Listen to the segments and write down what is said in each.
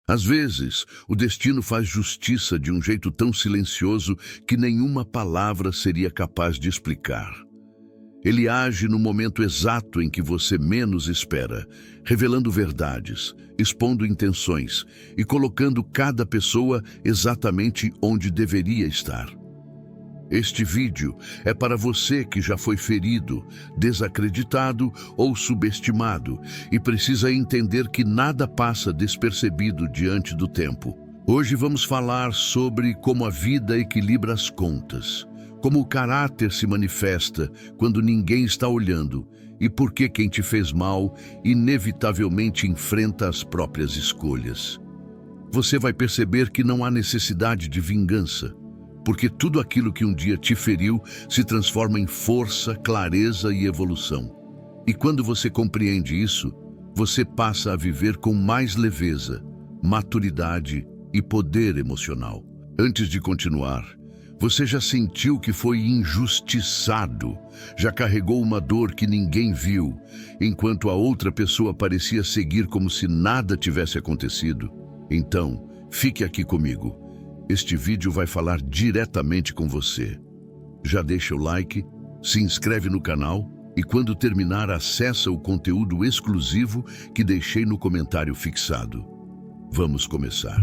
Às vezes, o destino faz justiça de um jeito tão silencioso que nenhuma palavra seria capaz de explicar. Ele age no momento exato em que você menos espera, revelando verdades, expondo intenções e colocando cada pessoa exatamente onde deveria estar. Este vídeo é para você que já foi ferido, desacreditado ou subestimado e precisa entender que nada passa despercebido diante do tempo. Hoje vamos falar sobre como a vida equilibra as contas, como o caráter se manifesta quando ninguém está olhando e por que quem te fez mal inevitavelmente enfrenta as próprias escolhas. Você vai perceber que não há necessidade de vingança, porque tudo aquilo que um dia te feriu se transforma em força, clareza e evolução. E quando você compreende isso, você passa a viver com mais leveza, maturidade e poder emocional. Antes de continuar, você já sentiu que foi injustiçado, já carregou uma dor que ninguém viu, enquanto a outra pessoa parecia seguir como se nada tivesse acontecido? Então, fique aqui comigo. Este vídeo vai falar diretamente com você. Já deixa o like, se inscreve no canal e quando terminar acessa o conteúdo exclusivo que deixei no comentário fixado. Vamos começar.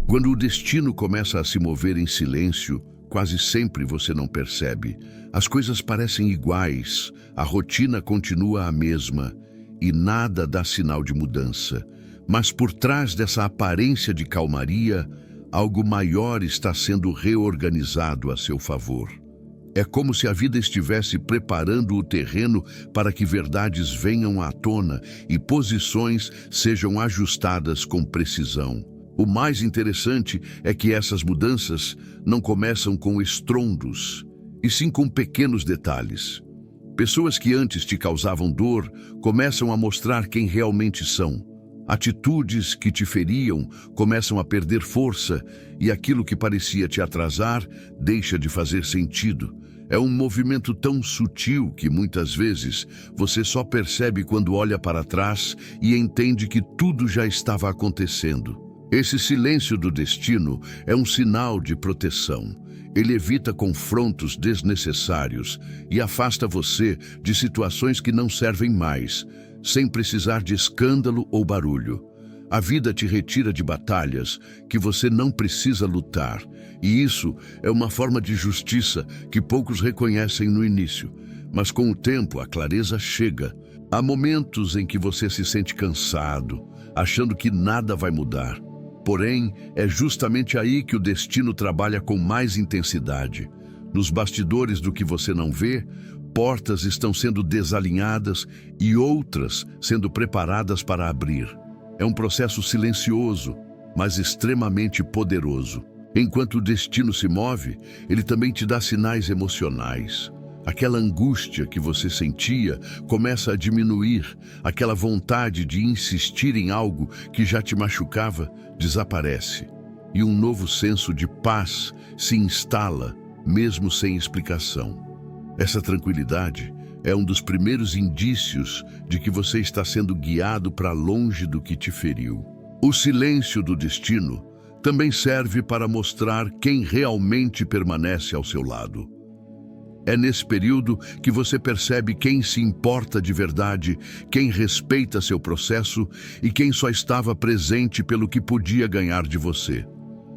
Quando o destino começa a se mover em silêncio, quase sempre você não percebe. As coisas parecem iguais, a rotina continua a mesma e nada dá sinal de mudança. Mas por trás dessa aparência de calmaria, algo maior está sendo reorganizado a seu favor. É como se a vida estivesse preparando o terreno para que verdades venham à tona e posições sejam ajustadas com precisão. O mais interessante é que essas mudanças não começam com estrondos, e sim com pequenos detalhes. Pessoas que antes te causavam dor começam a mostrar quem realmente são. Atitudes que te feriam começam a perder força e aquilo que parecia te atrasar deixa de fazer sentido. É um movimento tão sutil que muitas vezes você só percebe quando olha para trás e entende que tudo já estava acontecendo. Esse silêncio do destino é um sinal de proteção. Ele evita confrontos desnecessários e afasta você de situações que não servem mais, sem precisar de escândalo ou barulho. A vida te retira de batalhas que você não precisa lutar, e isso é uma forma de justiça que poucos reconhecem no início, mas com o tempo a clareza chega. Há momentos em que você se sente cansado, achando que nada vai mudar. Porém, é justamente aí que o destino trabalha com mais intensidade. Nos bastidores do que você não vê, portas estão sendo desalinhadas e outras sendo preparadas para abrir. É um processo silencioso, mas extremamente poderoso. Enquanto o destino se move, ele também te dá sinais emocionais. Aquela angústia que você sentia começa a diminuir, aquela vontade de insistir em algo que já te machucava desaparece. E um novo senso de paz se instala, mesmo sem explicação. Essa tranquilidade é um dos primeiros indícios de que você está sendo guiado para longe do que te feriu. O silêncio do destino também serve para mostrar quem realmente permanece ao seu lado. É nesse período que você percebe quem se importa de verdade, quem respeita seu processo e quem só estava presente pelo que podia ganhar de você.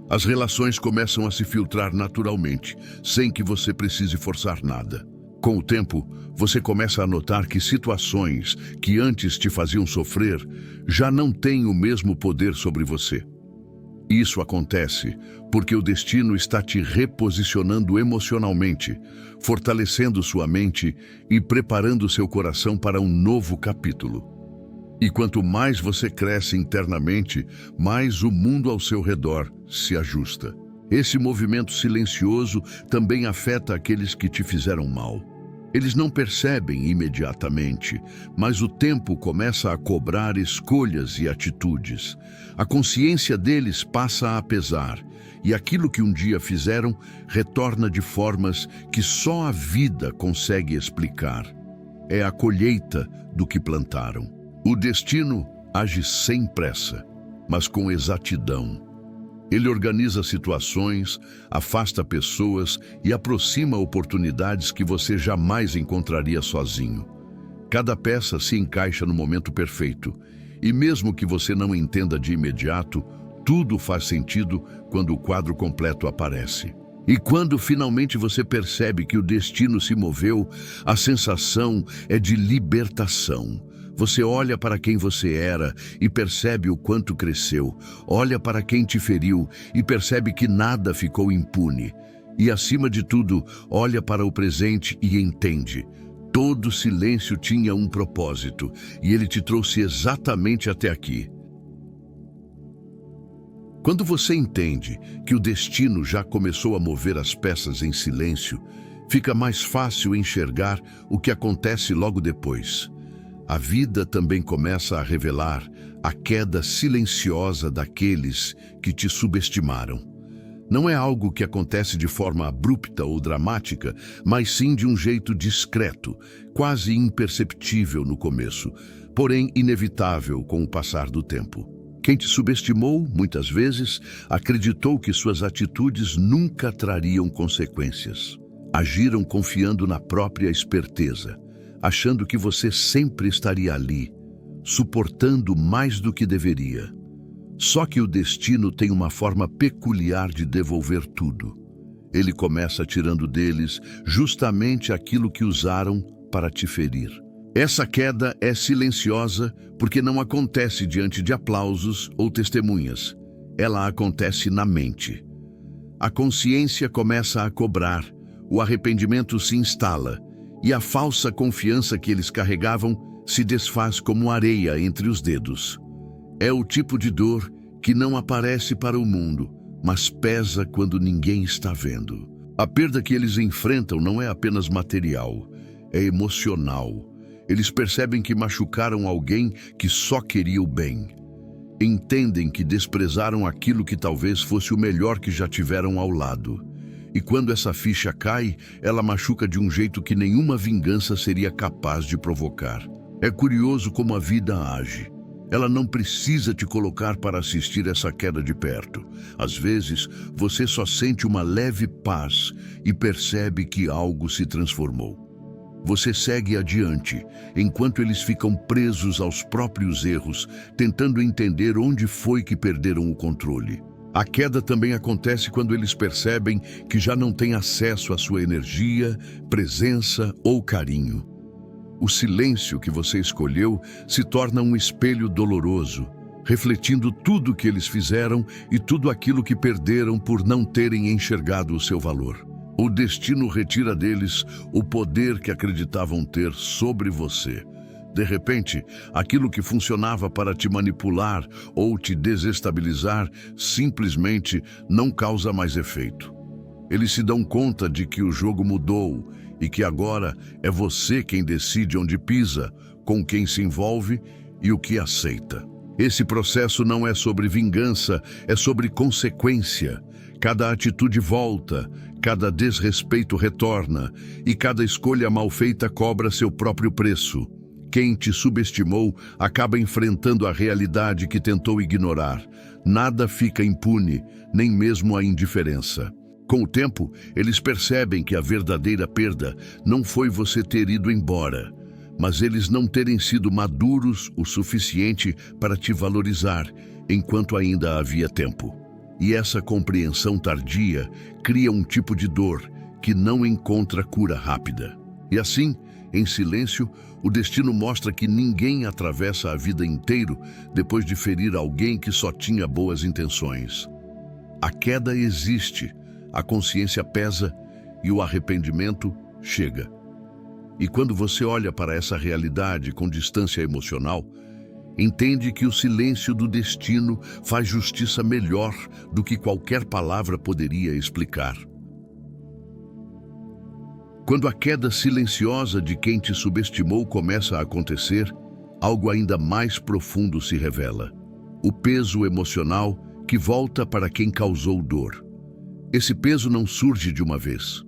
As relações começam a se filtrar naturalmente, sem que você precise forçar nada. Com o tempo, você começa a notar que situações que antes te faziam sofrer já não têm o mesmo poder sobre você. Isso acontece porque o destino está te reposicionando emocionalmente, fortalecendo sua mente e preparando seu coração para um novo capítulo. E quanto mais você cresce internamente, mais o mundo ao seu redor se ajusta. Esse movimento silencioso também afeta aqueles que te fizeram mal. Eles não percebem imediatamente, mas o tempo começa a cobrar escolhas e atitudes. A consciência deles passa a pesar, e aquilo que um dia fizeram retorna de formas que só a vida consegue explicar. É a colheita do que plantaram. O destino age sem pressa, mas com exatidão. Ele organiza situações, afasta pessoas e aproxima oportunidades que você jamais encontraria sozinho. Cada peça se encaixa no momento perfeito, e mesmo que você não entenda de imediato, tudo faz sentido quando o quadro completo aparece. E quando finalmente você percebe que o destino se moveu, a sensação é de libertação. Você olha para quem você era e percebe o quanto cresceu. Olha para quem te feriu e percebe que nada ficou impune. E, acima de tudo, olha para o presente e entende. Todo silêncio tinha um propósito e ele te trouxe exatamente até aqui. Quando você entende que o destino já começou a mover as peças em silêncio, fica mais fácil enxergar o que acontece logo depois. A vida também começa a revelar a queda silenciosa daqueles que te subestimaram. Não é algo que acontece de forma abrupta ou dramática, mas sim de um jeito discreto, quase imperceptível no começo, porém inevitável com o passar do tempo. Quem te subestimou, muitas vezes, acreditou que suas atitudes nunca trariam consequências. Agiram confiando na própria esperteza, achando que você sempre estaria ali, suportando mais do que deveria. Só que o destino tem uma forma peculiar de devolver tudo. Ele começa tirando deles justamente aquilo que usaram para te ferir. Essa queda é silenciosa porque não acontece diante de aplausos ou testemunhas. Ela acontece na mente. A consciência começa a cobrar, o arrependimento se instala e a falsa confiança que eles carregavam se desfaz como areia entre os dedos. É o tipo de dor que não aparece para o mundo, mas pesa quando ninguém está vendo. A perda que eles enfrentam não é apenas material, é emocional. Eles percebem que machucaram alguém que só queria o bem. Entendem que desprezaram aquilo que talvez fosse o melhor que já tiveram ao lado. E quando essa ficha cai, ela machuca de um jeito que nenhuma vingança seria capaz de provocar. É curioso como a vida age. Ela não precisa te colocar para assistir essa queda de perto. Às vezes, você só sente uma leve paz e percebe que algo se transformou. Você segue adiante, enquanto eles ficam presos aos próprios erros, tentando entender onde foi que perderam o controle. A queda também acontece quando eles percebem que já não têm acesso à sua energia, presença ou carinho. O silêncio que você escolheu se torna um espelho doloroso, refletindo tudo o que eles fizeram e tudo aquilo que perderam por não terem enxergado o seu valor. O destino retira deles o poder que acreditavam ter sobre você. De repente, aquilo que funcionava para te manipular ou te desestabilizar simplesmente não causa mais efeito. Eles se dão conta de que o jogo mudou e que agora é você quem decide onde pisa, com quem se envolve e o que aceita. Esse processo não é sobre vingança, é sobre consequência. Cada atitude volta, cada desrespeito retorna e cada escolha mal feita cobra seu próprio preço. Quem te subestimou acaba enfrentando a realidade que tentou ignorar. Nada fica impune, nem mesmo a indiferença. Com o tempo, eles percebem que a verdadeira perda não foi você ter ido embora, mas eles não terem sido maduros o suficiente para te valorizar enquanto ainda havia tempo. E essa compreensão tardia cria um tipo de dor que não encontra cura rápida. E assim, em silêncio, o destino mostra que ninguém atravessa a vida inteira depois de ferir alguém que só tinha boas intenções. A queda existe, a consciência pesa e o arrependimento chega. E quando você olha para essa realidade com distância emocional, entende que o silêncio do destino faz justiça melhor do que qualquer palavra poderia explicar. Quando a queda silenciosa de quem te subestimou começa a acontecer, algo ainda mais profundo se revela. O peso emocional que volta para quem causou dor. Esse peso não surge de uma vez.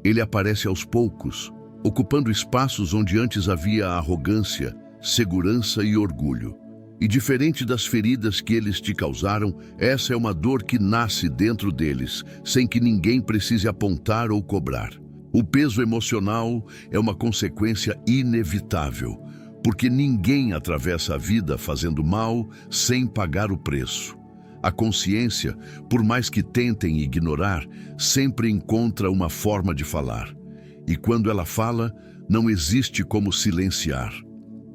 Ele aparece aos poucos, ocupando espaços onde antes havia arrogância, segurança e orgulho. E diferente das feridas que eles te causaram, essa é uma dor que nasce dentro deles, sem que ninguém precise apontar ou cobrar. O peso emocional é uma consequência inevitável, porque ninguém atravessa a vida fazendo mal sem pagar o preço. A consciência, por mais que tentem ignorar, sempre encontra uma forma de falar. E quando ela fala, não existe como silenciar.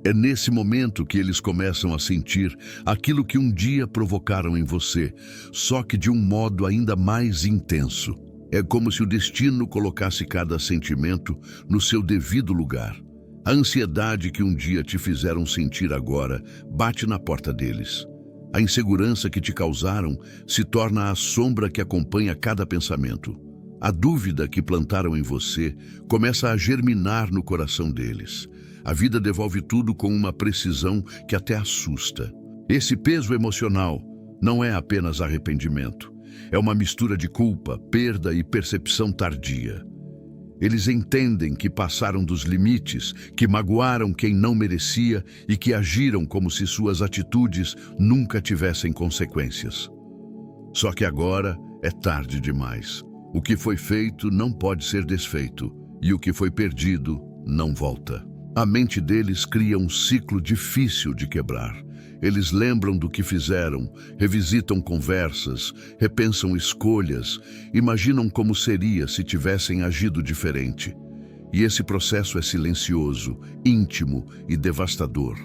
É nesse momento que eles começam a sentir aquilo que um dia provocaram em você, só que de um modo ainda mais intenso. É como se o destino colocasse cada sentimento no seu devido lugar. A ansiedade que um dia te fizeram sentir agora bate na porta deles. A insegurança que te causaram se torna a sombra que acompanha cada pensamento. A dúvida que plantaram em você começa a germinar no coração deles. A vida devolve tudo com uma precisão que até assusta. Esse peso emocional não é apenas arrependimento. É uma mistura de culpa, perda e percepção tardia. Eles entendem que passaram dos limites, que magoaram quem não merecia e que agiram como se suas atitudes nunca tivessem consequências. Só que agora é tarde demais. O que foi feito não pode ser desfeito, e o que foi perdido não volta. A mente deles cria um ciclo difícil de quebrar. Eles lembram do que fizeram, revisitam conversas, repensam escolhas, imaginam como seria se tivessem agido diferente. E esse processo é silencioso, íntimo e devastador.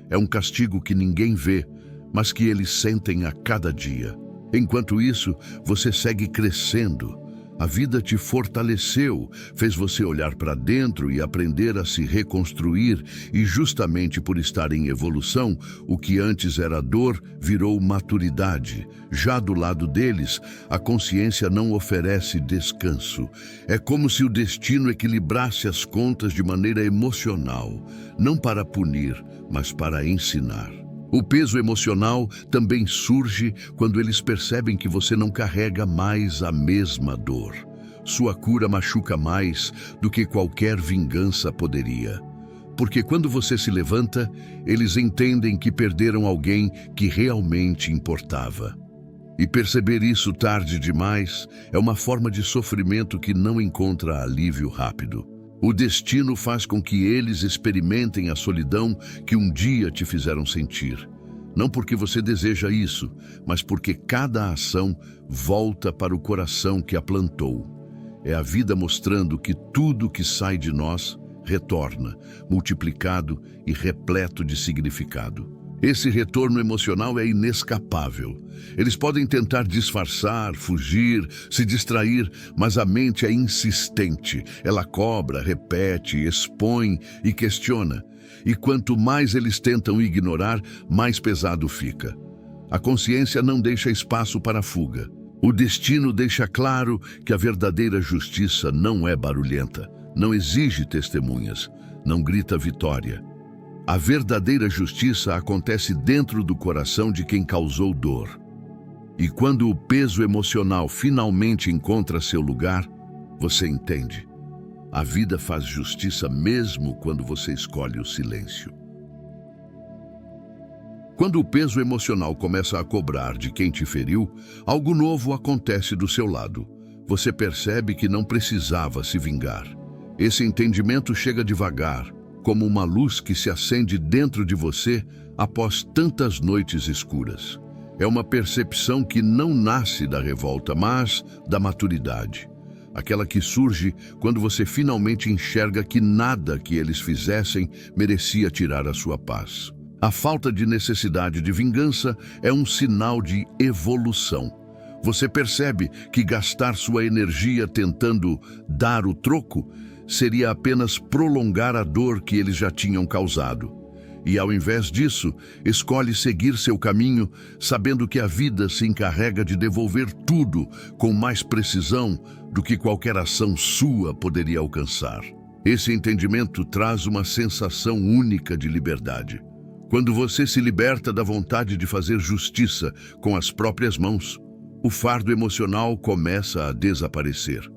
É um castigo que ninguém vê, mas que eles sentem a cada dia. Enquanto isso, você segue crescendo. A vida te fortaleceu, fez você olhar para dentro e aprender a se reconstruir, e justamente por estar em evolução, o que antes era dor virou maturidade. Já do lado deles, a consciência não oferece descanso. É como se o destino equilibrasse as contas de maneira emocional, não para punir, mas para ensinar. O peso emocional também surge quando eles percebem que você não carrega mais a mesma dor. Sua cura machuca mais do que qualquer vingança poderia. Porque quando você se levanta, eles entendem que perderam alguém que realmente importava. E perceber isso tarde demais é uma forma de sofrimento que não encontra alívio rápido. O destino faz com que eles experimentem a solidão que um dia te fizeram sentir. Não porque você deseja isso, mas porque cada ação volta para o coração que a plantou. É a vida mostrando que tudo que sai de nós retorna, multiplicado e repleto de significado. Esse retorno emocional é inescapável. Eles podem tentar disfarçar, fugir, se distrair, mas a mente é insistente. Ela cobra, repete, expõe e questiona. E quanto mais eles tentam ignorar, mais pesado fica. A consciência não deixa espaço para a fuga. O destino deixa claro que a verdadeira justiça não é barulhenta, não exige testemunhas, não grita vitória. A verdadeira justiça acontece dentro do coração de quem causou dor. E quando o peso emocional finalmente encontra seu lugar, você entende. A vida faz justiça mesmo quando você escolhe o silêncio. Quando o peso emocional começa a cobrar de quem te feriu, algo novo acontece do seu lado. Você percebe que não precisava se vingar. Esse entendimento chega devagar, como uma luz que se acende dentro de você após tantas noites escuras. É uma percepção que não nasce da revolta, mas da maturidade. Aquela que surge quando você finalmente enxerga que nada que eles fizessem merecia tirar a sua paz. A falta de necessidade de vingança é um sinal de evolução. Você percebe que gastar sua energia tentando dar o troco seria apenas prolongar a dor que eles já tinham causado. E ao invés disso, escolhe seguir seu caminho, sabendo que a vida se encarrega de devolver tudo com mais precisão do que qualquer ação sua poderia alcançar. Esse entendimento traz uma sensação única de liberdade. Quando você se liberta da vontade de fazer justiça com as próprias mãos, o fardo emocional começa a desaparecer.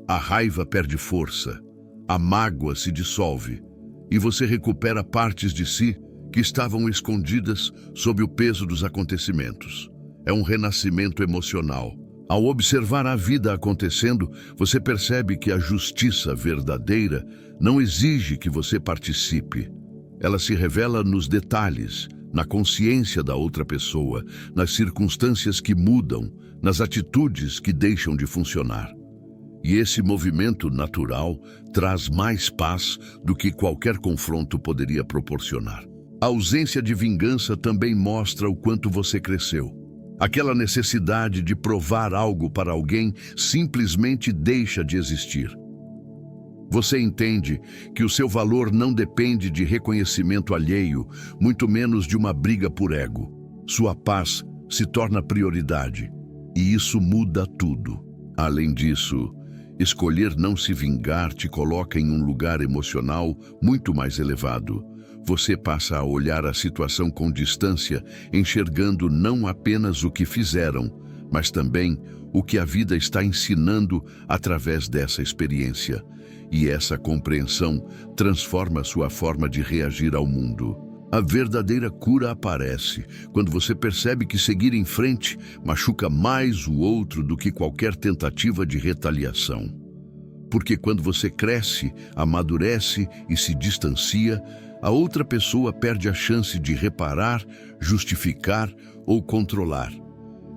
A raiva perde força, a mágoa se dissolve e você recupera partes de si que estavam escondidas sob o peso dos acontecimentos. É um renascimento emocional. Ao observar a vida acontecendo, você percebe que a justiça verdadeira não exige que você participe. Ela se revela nos detalhes, na consciência da outra pessoa, nas circunstâncias que mudam, nas atitudes que deixam de funcionar. E esse movimento natural traz mais paz do que qualquer confronto poderia proporcionar. A ausência de vingança também mostra o quanto você cresceu. Aquela necessidade de provar algo para alguém simplesmente deixa de existir. Você entende que o seu valor não depende de reconhecimento alheio, muito menos de uma briga por ego. Sua paz se torna prioridade, e isso muda tudo. Além disso, escolher não se vingar te coloca em um lugar emocional muito mais elevado. Você passa a olhar a situação com distância, enxergando não apenas o que fizeram, mas também o que a vida está ensinando através dessa experiência. E essa compreensão transforma sua forma de reagir ao mundo. A verdadeira cura aparece quando você percebe que seguir em frente machuca mais o outro do que qualquer tentativa de retaliação. Porque quando você cresce, amadurece e se distancia, a outra pessoa perde a chance de reparar, justificar ou controlar.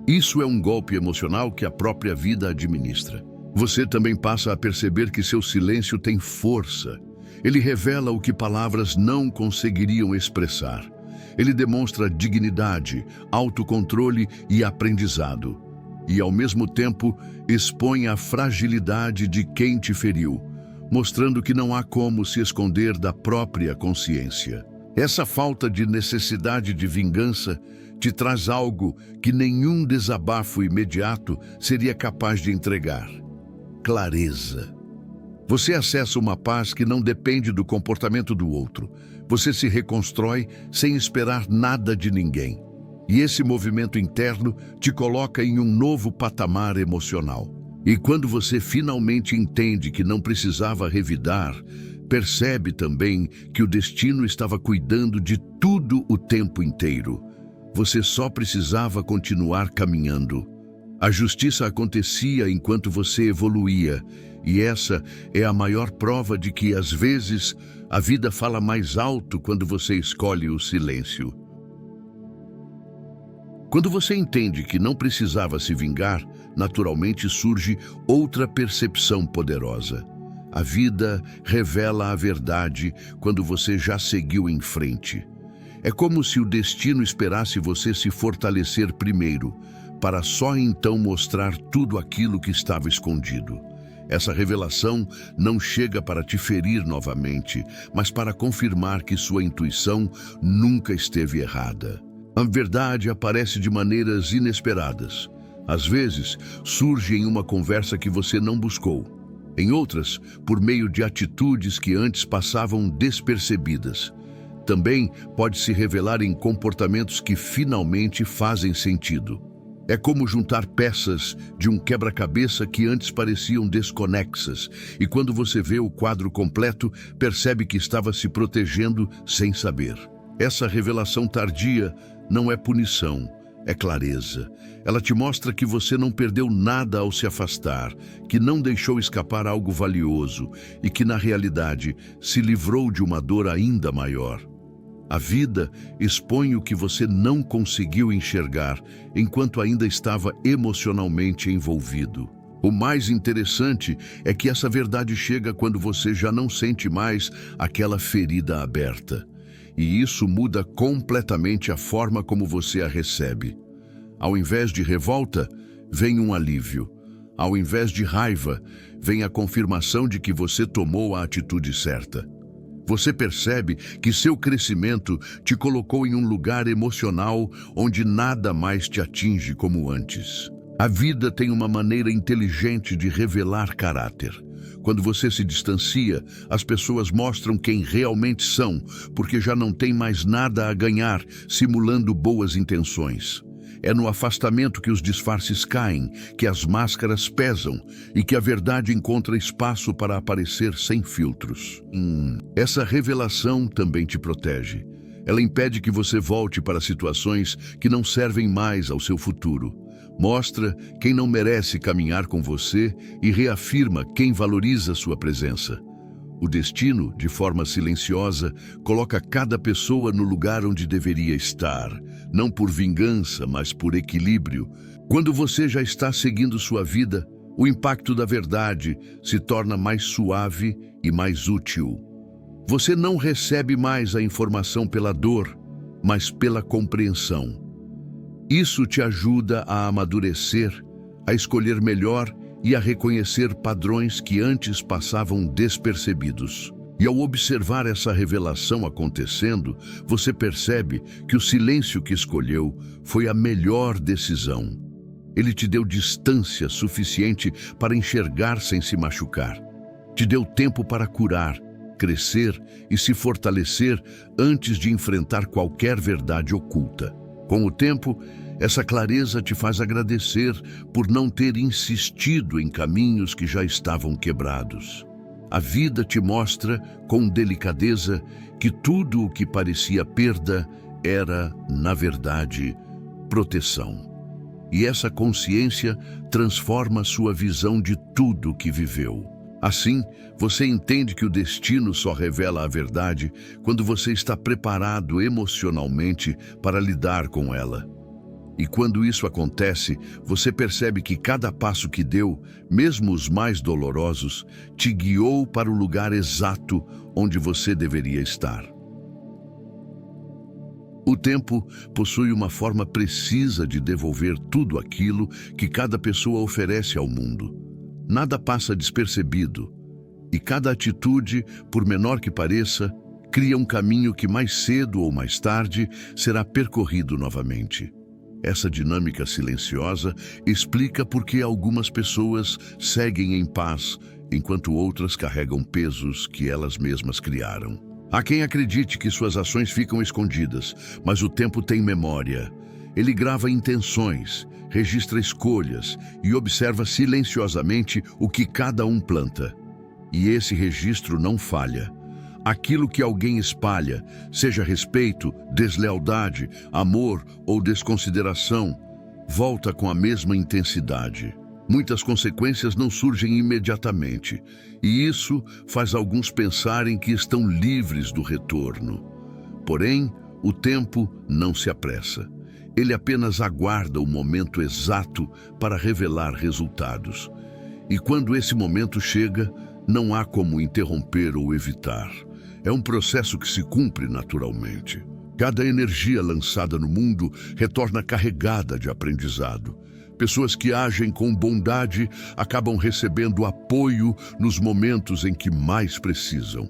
Isso é um golpe emocional que a própria vida administra. Você também passa a perceber que seu silêncio tem força. Ele revela o que palavras não conseguiriam expressar. Ele demonstra dignidade, autocontrole e aprendizado. E, ao mesmo tempo, expõe a fragilidade de quem te feriu, mostrando que não há como se esconder da própria consciência. Essa falta de necessidade de vingança te traz algo que nenhum desabafo imediato seria capaz de entregar: clareza. Você acessa uma paz que não depende do comportamento do outro. Você se reconstrói sem esperar nada de ninguém. E esse movimento interno te coloca em um novo patamar emocional. E quando você finalmente entende que não precisava revidar, percebe também que o destino estava cuidando de tudo o tempo inteiro. Você só precisava continuar caminhando. A justiça acontecia enquanto você evoluía, e essa é a maior prova de que, às vezes, a vida fala mais alto quando você escolhe o silêncio. Quando você entende que não precisava se vingar, naturalmente surge outra percepção poderosa. A vida revela a verdade quando você já seguiu em frente. É como se o destino esperasse você se fortalecer primeiro, para só então mostrar tudo aquilo que estava escondido. Essa revelação não chega para te ferir novamente, mas para confirmar que sua intuição nunca esteve errada. A verdade aparece de maneiras inesperadas. Às vezes, surge em uma conversa que você não buscou. Em outras, por meio de atitudes que antes passavam despercebidas. Também pode se revelar em comportamentos que finalmente fazem sentido. É como juntar peças de um quebra-cabeça que antes pareciam desconexas, e quando você vê o quadro completo, percebe que estava se protegendo sem saber. Essa revelação tardia não é punição, é clareza. Ela te mostra que você não perdeu nada ao se afastar, que não deixou escapar algo valioso e que, na realidade, se livrou de uma dor ainda maior. A vida expõe o que você não conseguiu enxergar enquanto ainda estava emocionalmente envolvido. O mais interessante é que essa verdade chega quando você já não sente mais aquela ferida aberta. E isso muda completamente a forma como você a recebe. Ao invés de revolta, vem um alívio. Ao invés de raiva, vem a confirmação de que você tomou a atitude certa. Você percebe que seu crescimento te colocou em um lugar emocional onde nada mais te atinge como antes. A vida tem uma maneira inteligente de revelar caráter. Quando você se distancia, as pessoas mostram quem realmente são, porque já não tem mais nada a ganhar simulando boas intenções. É no afastamento que os disfarces caem, que as máscaras pesam e que a verdade encontra espaço para aparecer sem filtros. Essa revelação também te protege. Ela impede que você volte para situações que não servem mais ao seu futuro. Mostra quem não merece caminhar com você e reafirma quem valoriza sua presença. O destino, de forma silenciosa, coloca cada pessoa no lugar onde deveria estar, não por vingança, mas por equilíbrio. Quando você já está seguindo sua vida, o impacto da verdade se torna mais suave e mais útil. Você não recebe mais a informação pela dor, mas pela compreensão. Isso te ajuda a amadurecer, a escolher melhor e a reconhecer padrões que antes passavam despercebidos. E ao observar essa revelação acontecendo, você percebe que o silêncio que escolheu foi a melhor decisão. Ele te deu distância suficiente para enxergar sem se machucar. Te deu tempo para curar, crescer e se fortalecer antes de enfrentar qualquer verdade oculta. Com o tempo, essa clareza te faz agradecer por não ter insistido em caminhos que já estavam quebrados. A vida te mostra, com delicadeza, que tudo o que parecia perda era, na verdade, proteção. E essa consciência transforma sua visão de tudo o que viveu. Assim, você entende que o destino só revela a verdade quando você está preparado emocionalmente para lidar com ela. E quando isso acontece, você percebe que cada passo que deu, mesmo os mais dolorosos, te guiou para o lugar exato onde você deveria estar. O tempo possui uma forma precisa de devolver tudo aquilo que cada pessoa oferece ao mundo. Nada passa despercebido, e cada atitude, por menor que pareça, cria um caminho que mais cedo ou mais tarde será percorrido novamente. Essa dinâmica silenciosa explica por que algumas pessoas seguem em paz, enquanto outras carregam pesos que elas mesmas criaram. Há quem acredite que suas ações ficam escondidas, mas o tempo tem memória. Ele grava intenções, registra escolhas e observa silenciosamente o que cada um planta. E esse registro não falha. Aquilo que alguém espalha, seja respeito, deslealdade, amor ou desconsideração, volta com a mesma intensidade. Muitas consequências não surgem imediatamente, e isso faz alguns pensarem que estão livres do retorno. Porém, o tempo não se apressa. Ele apenas aguarda o momento exato para revelar resultados. E quando esse momento chega, não há como interromper ou evitar. É um processo que se cumpre naturalmente. Cada energia lançada no mundo retorna carregada de aprendizado. Pessoas que agem com bondade acabam recebendo apoio nos momentos em que mais precisam.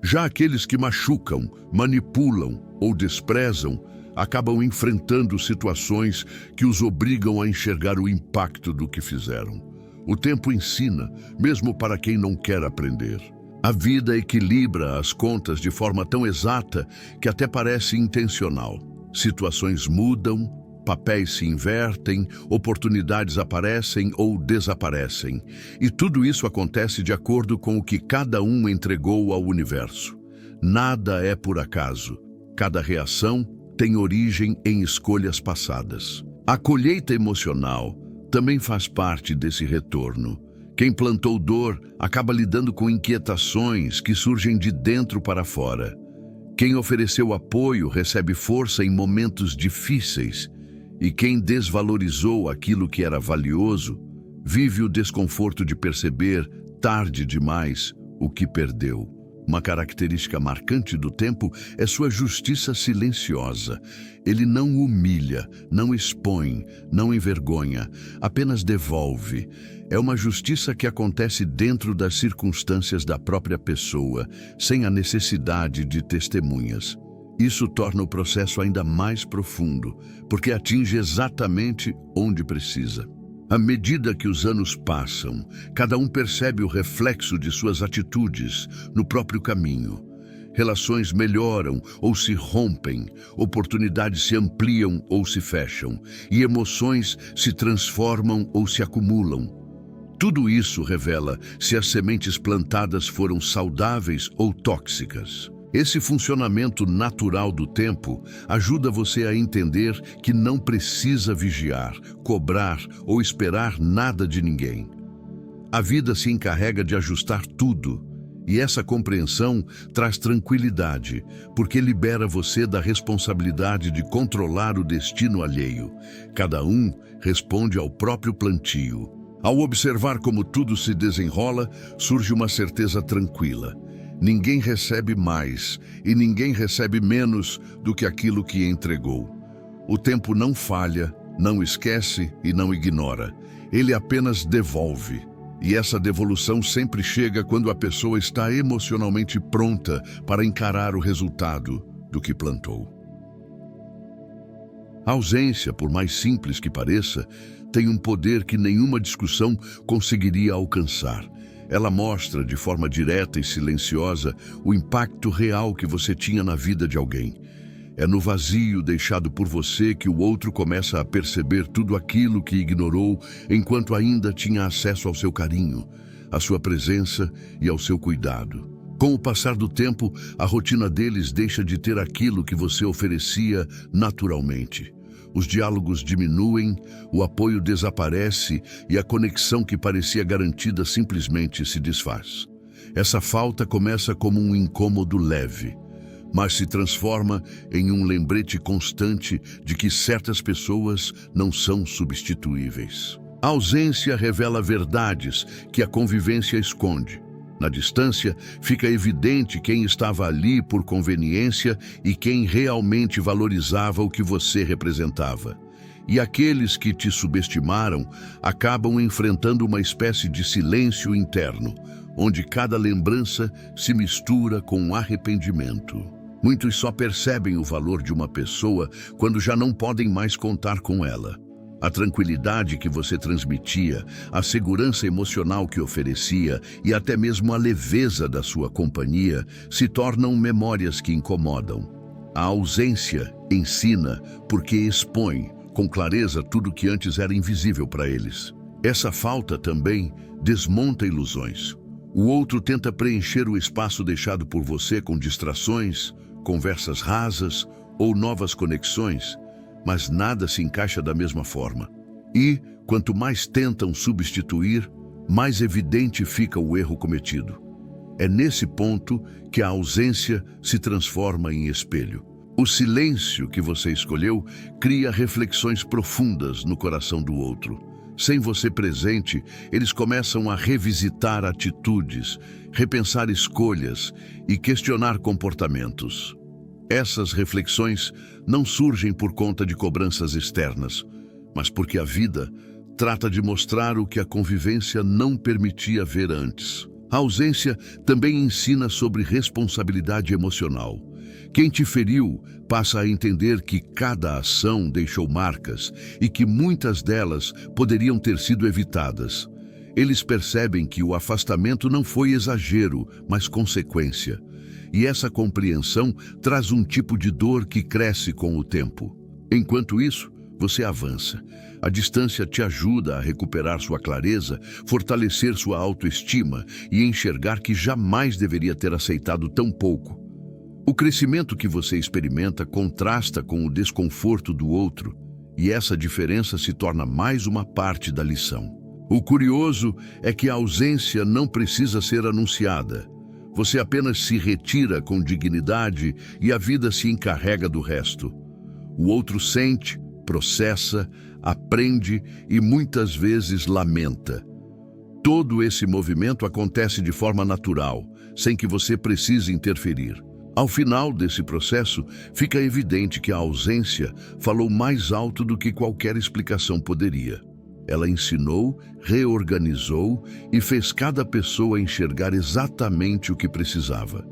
Já aqueles que machucam, manipulam ou desprezam acabam enfrentando situações que os obrigam a enxergar o impacto do que fizeram. O tempo ensina, mesmo para quem não quer aprender. A vida equilibra as contas de forma tão exata que até parece intencional. Situações mudam, papéis se invertem, oportunidades aparecem ou desaparecem. E tudo isso acontece de acordo com o que cada um entregou ao universo. Nada é por acaso. Cada reação tem origem em escolhas passadas. A colheita emocional também faz parte desse retorno. Quem plantou dor acaba lidando com inquietações que surgem de dentro para fora. Quem ofereceu apoio recebe força em momentos difíceis. E quem desvalorizou aquilo que era valioso, vive o desconforto de perceber, tarde demais, o que perdeu. Uma característica marcante do tempo é sua justiça silenciosa. Ele não humilha, não expõe, não envergonha, apenas devolve. É uma justiça que acontece dentro das circunstâncias da própria pessoa, sem a necessidade de testemunhas. Isso torna o processo ainda mais profundo, porque atinge exatamente onde precisa. À medida que os anos passam, cada um percebe o reflexo de suas atitudes no próprio caminho. Relações melhoram ou se rompem, oportunidades se ampliam ou se fecham, e emoções se transformam ou se acumulam. Tudo isso revela se as sementes plantadas foram saudáveis ou tóxicas. Esse funcionamento natural do tempo ajuda você a entender que não precisa vigiar, cobrar ou esperar nada de ninguém. A vida se encarrega de ajustar tudo, e essa compreensão traz tranquilidade, porque libera você da responsabilidade de controlar o destino alheio. Cada um responde ao próprio plantio. Ao observar como tudo se desenrola, surge uma certeza tranquila. Ninguém recebe mais e ninguém recebe menos do que aquilo que entregou. O tempo não falha, não esquece e não ignora. Ele apenas devolve. E essa devolução sempre chega quando a pessoa está emocionalmente pronta para encarar o resultado do que plantou. A ausência, por mais simples que pareça, tem um poder que nenhuma discussão conseguiria alcançar. Ela mostra, de forma direta e silenciosa, o impacto real que você tinha na vida de alguém. É no vazio deixado por você que o outro começa a perceber tudo aquilo que ignorou enquanto ainda tinha acesso ao seu carinho, à sua presença e ao seu cuidado. Com o passar do tempo, a rotina deles deixa de ter aquilo que você oferecia naturalmente. Os diálogos diminuem, o apoio desaparece e a conexão que parecia garantida simplesmente se desfaz. Essa falta começa como um incômodo leve, mas se transforma em um lembrete constante de que certas pessoas não são substituíveis. A ausência revela verdades que a convivência esconde. Na distância, fica evidente quem estava ali por conveniência e quem realmente valorizava o que você representava. E aqueles que te subestimaram acabam enfrentando uma espécie de silêncio interno, onde cada lembrança se mistura com um arrependimento. Muitos só percebem o valor de uma pessoa quando já não podem mais contar com ela. A tranquilidade que você transmitia, a segurança emocional que oferecia e até mesmo a leveza da sua companhia se tornam memórias que incomodam. A ausência ensina porque expõe com clareza tudo que antes era invisível para eles. Essa falta também desmonta ilusões. O outro tenta preencher o espaço deixado por você com distrações, conversas rasas ou novas conexões, mas nada se encaixa da mesma forma. E, quanto mais tentam substituir, mais evidente fica o erro cometido. É nesse ponto que a ausência se transforma em espelho. O silêncio que você escolheu cria reflexões profundas no coração do outro. Sem você presente, eles começam a revisitar atitudes, repensar escolhas e questionar comportamentos. Essas reflexões não surgem por conta de cobranças externas, mas porque a vida trata de mostrar o que a convivência não permitia ver antes. A ausência também ensina sobre responsabilidade emocional. Quem te feriu passa a entender que cada ação deixou marcas e que muitas delas poderiam ter sido evitadas. Eles percebem que o afastamento não foi exagero, mas consequência. E essa compreensão traz um tipo de dor que cresce com o tempo. Enquanto isso, você avança. A distância te ajuda a recuperar sua clareza, fortalecer sua autoestima e enxergar que jamais deveria ter aceitado tão pouco. O crescimento que você experimenta contrasta com o desconforto do outro, e essa diferença se torna mais uma parte da lição. O curioso é que a ausência não precisa ser anunciada. Você apenas se retira com dignidade e a vida se encarrega do resto. O outro sente, processa, aprende e muitas vezes lamenta. Todo esse movimento acontece de forma natural, sem que você precise interferir. Ao final desse processo, fica evidente que a ausência falou mais alto do que qualquer explicação poderia. Ela ensinou, reorganizou e fez cada pessoa enxergar exatamente o que precisava.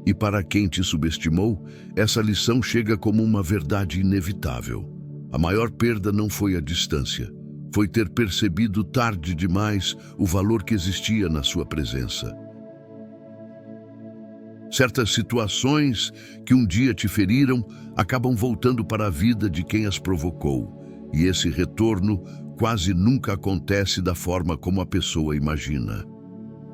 E para quem te subestimou, essa lição chega como uma verdade inevitável. A maior perda não foi a distância, foi ter percebido tarde demais o valor que existia na sua presença. Certas situações que um dia te feriram acabam voltando para a vida de quem as provocou, e esse retorno quase nunca acontece da forma como a pessoa imagina.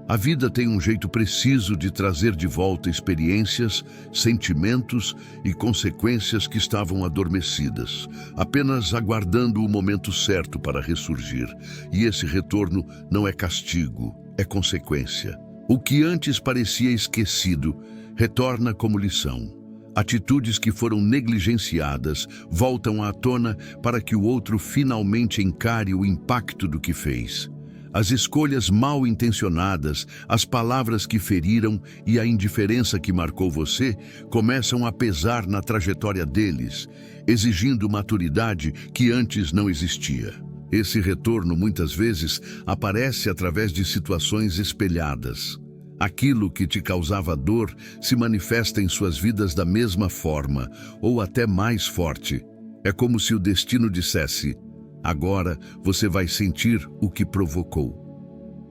A vida tem um jeito preciso de trazer de volta experiências, sentimentos e consequências que estavam adormecidas, apenas aguardando o momento certo para ressurgir. E esse retorno não é castigo, é consequência. O que antes parecia esquecido retorna como lição. Atitudes que foram negligenciadas voltam à tona para que o outro finalmente encare o impacto do que fez. As escolhas mal intencionadas, as palavras que feriram e a indiferença que marcou você começam a pesar na trajetória deles, exigindo maturidade que antes não existia. Esse retorno muitas vezes aparece através de situações espelhadas. Aquilo que te causava dor se manifesta em suas vidas da mesma forma, ou até mais forte. É como se o destino dissesse: agora você vai sentir o que provocou.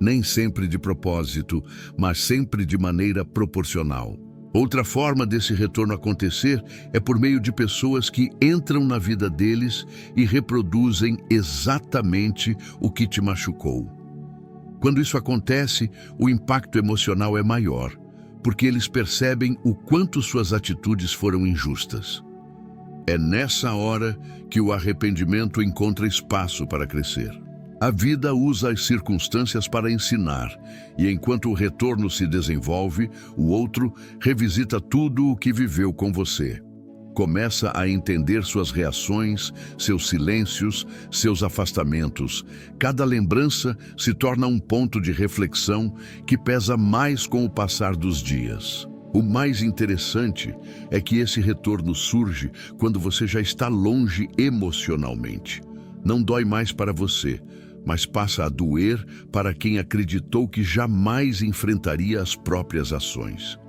Nem sempre de propósito, mas sempre de maneira proporcional. Outra forma desse retorno acontecer é por meio de pessoas que entram na vida deles e reproduzem exatamente o que te machucou. Quando isso acontece, o impacto emocional é maior, porque eles percebem o quanto suas atitudes foram injustas. É nessa hora que o arrependimento encontra espaço para crescer. A vida usa as circunstâncias para ensinar, e enquanto o retorno se desenvolve, o outro revisita tudo o que viveu com você. Começa a entender suas reações, seus silêncios, seus afastamentos. Cada lembrança se torna um ponto de reflexão que pesa mais com o passar dos dias. O mais interessante é que esse retorno surge quando você já está longe emocionalmente. Não dói mais para você, mas passa a doer para quem acreditou que jamais enfrentaria as próprias ações.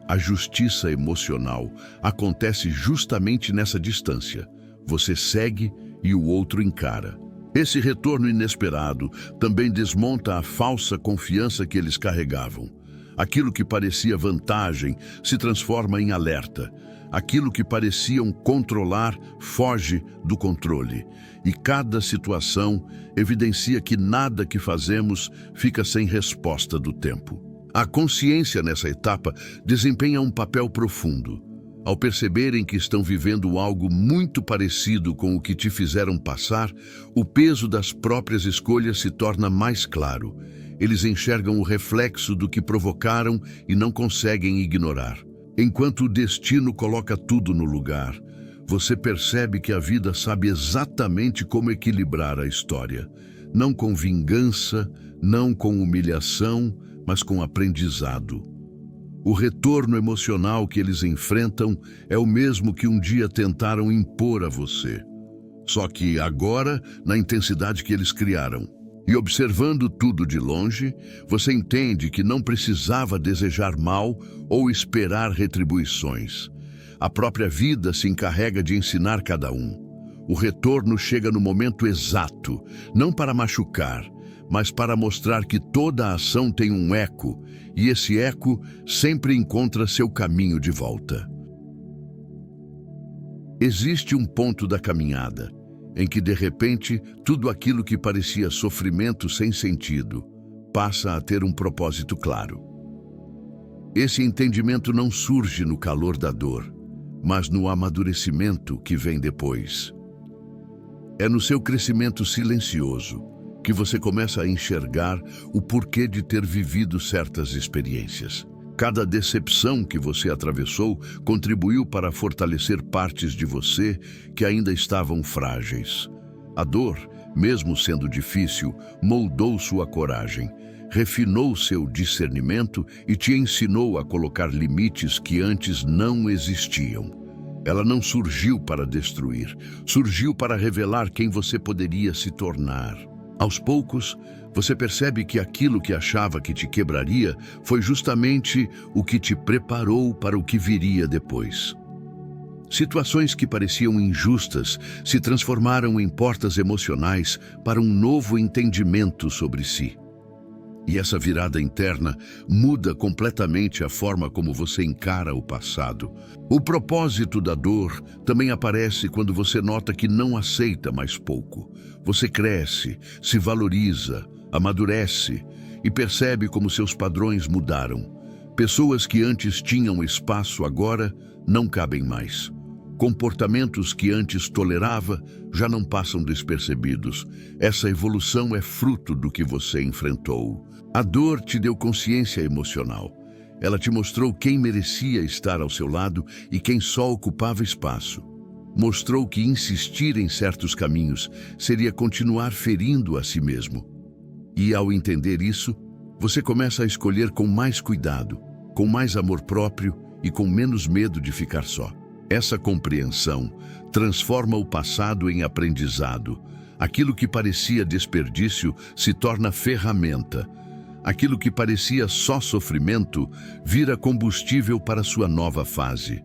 A justiça emocional acontece justamente nessa distância. Você segue e o outro encara. Esse retorno inesperado também desmonta a falsa confiança que eles carregavam. Aquilo que parecia vantagem se transforma em alerta. Aquilo que pareciam controlar foge do controle. E cada situação evidencia que nada que fazemos fica sem resposta do tempo. A consciência nessa etapa desempenha um papel profundo. Ao perceberem que estão vivendo algo muito parecido com o que te fizeram passar, o peso das próprias escolhas se torna mais claro. Eles enxergam o reflexo do que provocaram e não conseguem ignorar. Enquanto o destino coloca tudo no lugar, você percebe que a vida sabe exatamente como equilibrar a história. Não com vingança, não com humilhação, mas com aprendizado. O retorno emocional que eles enfrentam é o mesmo que um dia tentaram impor a você. Só que agora, na intensidade que eles criaram. E observando tudo de longe, você entende que não precisava desejar mal ou esperar retribuições. A própria vida se encarrega de ensinar cada um. O retorno chega no momento exato, não para machucar, mas para mostrar que toda ação tem um eco, e esse eco sempre encontra seu caminho de volta. Existe um ponto da caminhada, em que de repente tudo aquilo que parecia sofrimento sem sentido passa a ter um propósito claro. Esse entendimento não surge no calor da dor, mas no amadurecimento que vem depois. É no seu crescimento silencioso que você começa a enxergar o porquê de ter vivido certas experiências. Cada decepção que você atravessou contribuiu para fortalecer partes de você que ainda estavam frágeis. A dor, mesmo sendo difícil, moldou sua coragem, refinou seu discernimento e te ensinou a colocar limites que antes não existiam. Ela não surgiu para destruir, surgiu para revelar quem você poderia se tornar. Aos poucos, você percebe que aquilo que achava que te quebraria foi justamente o que te preparou para o que viria depois. Situações que pareciam injustas se transformaram em portas emocionais para um novo entendimento sobre si. E essa virada interna muda completamente a forma como você encara o passado. O propósito da dor também aparece quando você nota que não aceita mais pouco. Você cresce, se valoriza, amadurece, e percebe como seus padrões mudaram. Pessoas que antes tinham espaço agora não cabem mais. Comportamentos que antes tolerava já não passam despercebidos. Essa evolução é fruto do que você enfrentou. A dor te deu consciência emocional. Ela te mostrou quem merecia estar ao seu lado e quem só ocupava espaço. Mostrou que insistir em certos caminhos seria continuar ferindo a si mesmo. E ao entender isso, você começa a escolher com mais cuidado, com mais amor próprio e com menos medo de ficar só. Essa compreensão transforma o passado em aprendizado. Aquilo que parecia desperdício se torna ferramenta. Aquilo que parecia só sofrimento vira combustível para sua nova fase.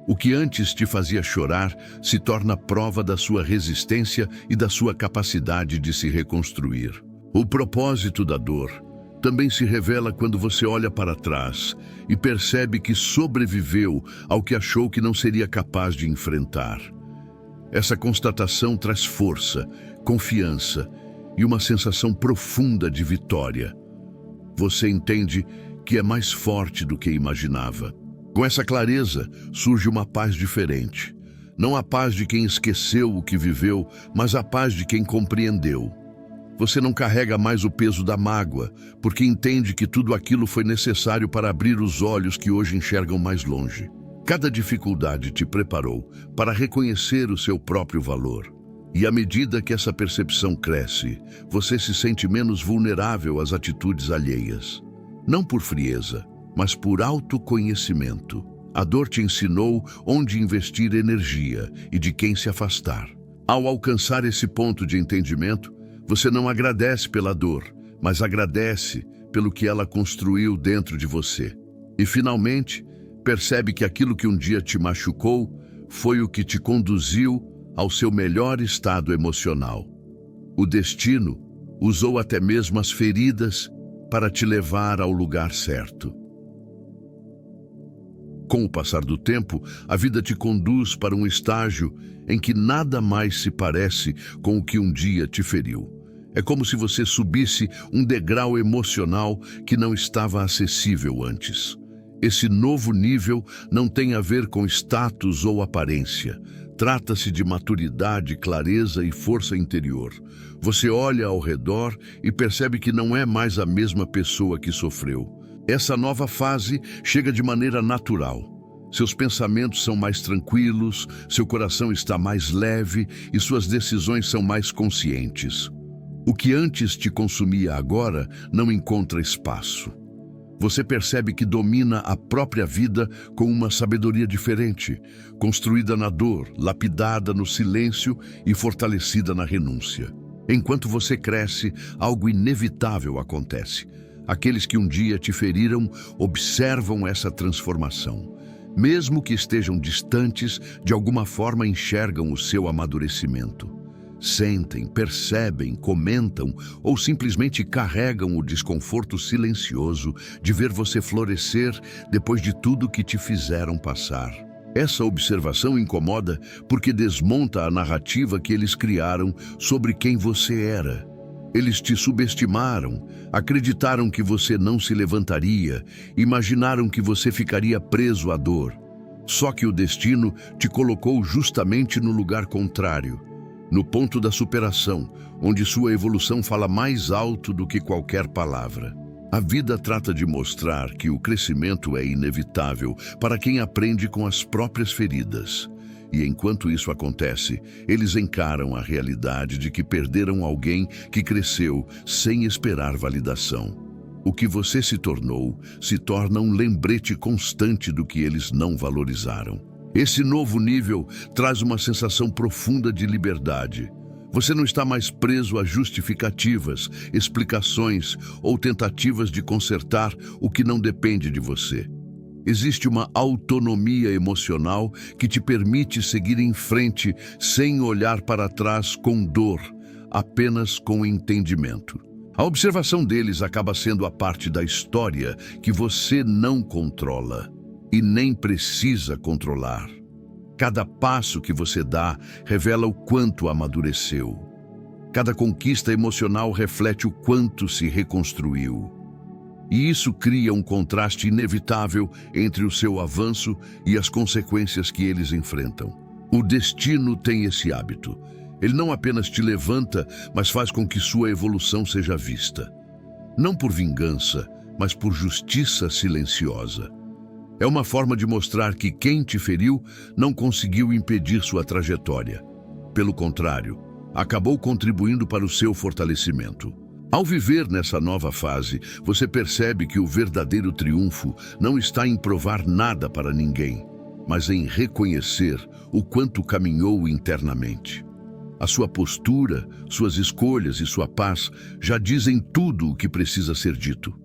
O que antes te fazia chorar se torna prova da sua resistência e da sua capacidade de se reconstruir. O propósito da dor também se revela quando você olha para trás e percebe que sobreviveu ao que achou que não seria capaz de enfrentar. Essa constatação traz força, confiança e uma sensação profunda de vitória. Você entende que é mais forte do que imaginava. Com essa clareza, surge uma paz diferente. Não a paz de quem esqueceu o que viveu, mas a paz de quem compreendeu. Você não carrega mais o peso da mágoa, porque entende que tudo aquilo foi necessário para abrir os olhos que hoje enxergam mais longe. Cada dificuldade te preparou para reconhecer o seu próprio valor. E à medida que essa percepção cresce, você se sente menos vulnerável às atitudes alheias. Não por frieza, mas por autoconhecimento. A dor te ensinou onde investir energia e de quem se afastar. Ao alcançar esse ponto de entendimento, você não agradece pela dor, mas agradece pelo que ela construiu dentro de você. E finalmente, percebe que aquilo que um dia te machucou foi o que te conduziu ao seu melhor estado emocional. O destino usou até mesmo as feridas para te levar ao lugar certo. Com o passar do tempo, a vida te conduz para um estágio em que nada mais se parece com o que um dia te feriu. É como se você subisse um degrau emocional que não estava acessível antes. Esse novo nível não tem a ver com status ou aparência. Trata-se de maturidade, clareza e força interior. Você olha ao redor e percebe que não é mais a mesma pessoa que sofreu. Essa nova fase chega de maneira natural. Seus pensamentos são mais tranquilos, seu coração está mais leve e suas decisões são mais conscientes. O que antes te consumia agora não encontra espaço. Você percebe que domina a própria vida com uma sabedoria diferente, construída na dor, lapidada no silêncio e fortalecida na renúncia. Enquanto você cresce, algo inevitável acontece. Aqueles que um dia te feriram observam essa transformação. Mesmo que estejam distantes, de alguma forma enxergam o seu amadurecimento. Sentem, percebem, comentam ou simplesmente carregam o desconforto silencioso de ver você florescer depois de tudo que te fizeram passar. Essa observação incomoda porque desmonta a narrativa que eles criaram sobre quem você era. Eles te subestimaram, acreditaram que você não se levantaria, imaginaram que você ficaria preso à dor. Só que o destino te colocou justamente no lugar contrário. No ponto da superação, onde sua evolução fala mais alto do que qualquer palavra. A vida trata de mostrar que o crescimento é inevitável para quem aprende com as próprias feridas. E enquanto isso acontece, eles encaram a realidade de que perderam alguém que cresceu sem esperar validação. O que você se tornou se torna um lembrete constante do que eles não valorizaram. Esse novo nível traz uma sensação profunda de liberdade. Você não está mais preso a justificativas, explicações ou tentativas de consertar o que não depende de você. Existe uma autonomia emocional que te permite seguir em frente sem olhar para trás com dor, apenas com entendimento. A observação deles acaba sendo a parte da história que você não controla. E nem precisa controlar. Cada passo que você dá revela o quanto amadureceu. Cada conquista emocional reflete o quanto se reconstruiu. E isso cria um contraste inevitável entre o seu avanço e as consequências que eles enfrentam. O destino tem esse hábito. Ele não apenas te levanta, mas faz com que sua evolução seja vista. Não por vingança, mas por justiça silenciosa. É uma forma de mostrar que quem te feriu não conseguiu impedir sua trajetória. Pelo contrário, acabou contribuindo para o seu fortalecimento. Ao viver nessa nova fase, você percebe que o verdadeiro triunfo não está em provar nada para ninguém, mas em reconhecer o quanto caminhou internamente. A sua postura, suas escolhas e sua paz já dizem tudo o que precisa ser dito.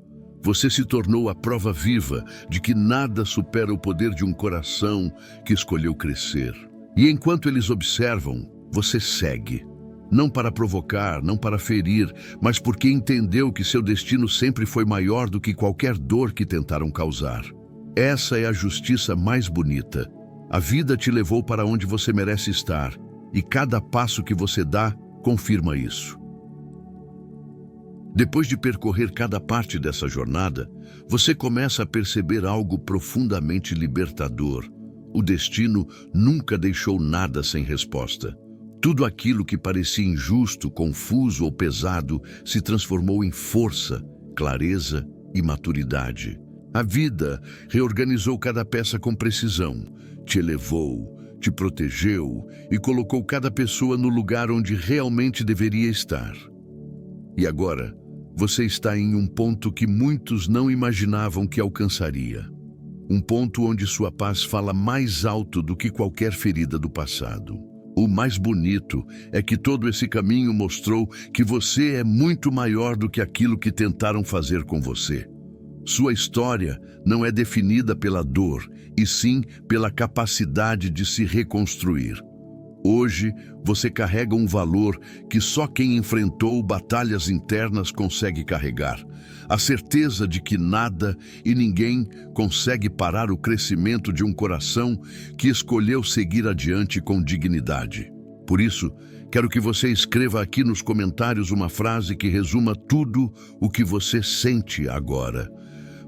Você se tornou a prova viva de que nada supera o poder de um coração que escolheu crescer. E enquanto eles observam, você segue. Não para provocar, não para ferir, mas porque entendeu que seu destino sempre foi maior do que qualquer dor que tentaram causar. Essa é a justiça mais bonita. A vida te levou para onde você merece estar, e cada passo que você dá confirma isso. Depois de percorrer cada parte dessa jornada, você começa a perceber algo profundamente libertador. O destino nunca deixou nada sem resposta. Tudo aquilo que parecia injusto, confuso ou pesado se transformou em força, clareza e maturidade. A vida reorganizou cada peça com precisão, te elevou, te protegeu e colocou cada pessoa no lugar onde realmente deveria estar. E agora, você está em um ponto que muitos não imaginavam que alcançaria. Um ponto onde sua paz fala mais alto do que qualquer ferida do passado. O mais bonito é que todo esse caminho mostrou que você é muito maior do que aquilo que tentaram fazer com você. Sua história não é definida pela dor, e sim pela capacidade de se reconstruir. Hoje, você carrega um valor que só quem enfrentou batalhas internas consegue carregar. A certeza de que nada e ninguém consegue parar o crescimento de um coração que escolheu seguir adiante com dignidade. Por isso, quero que você escreva aqui nos comentários uma frase que resuma tudo o que você sente agora.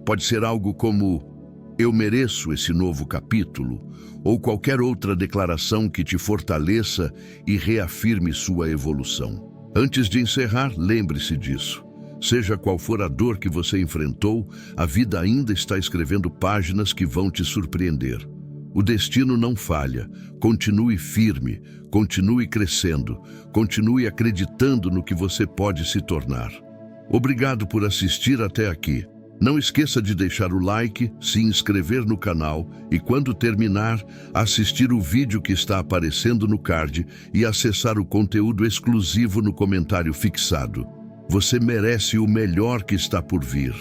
Pode ser algo como: "Eu mereço esse novo capítulo", ou qualquer outra declaração que te fortaleça e reafirme sua evolução. Antes de encerrar, lembre-se disso. Seja qual for a dor que você enfrentou, a vida ainda está escrevendo páginas que vão te surpreender. O destino não falha. Continue firme, continue crescendo, continue acreditando no que você pode se tornar. Obrigado por assistir até aqui. Não esqueça de deixar o like, se inscrever no canal e, quando terminar, assistir o vídeo que está aparecendo no card e acessar o conteúdo exclusivo no comentário fixado. Você merece o melhor que está por vir.